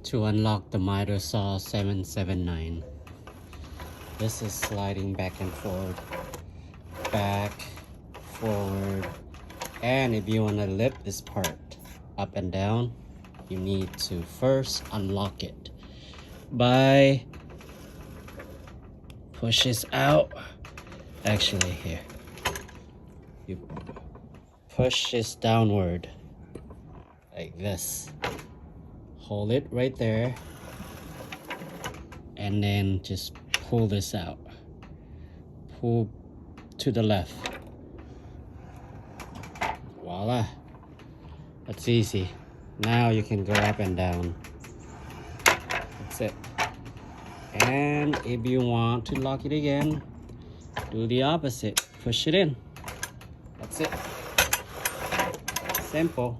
to unlock the miter saw 779. This is sliding back and forth, back, forward, and if you want to lift this part up and down, you need to first unlock it by push this out. Actually, here, you push this downward like this. Hold it right there and then just pull this out. Pull to the left. Voila, that's easy. Now you can go up and down. That's it. And if you want to lock it again, do the opposite. Push it in. That's it. Simple.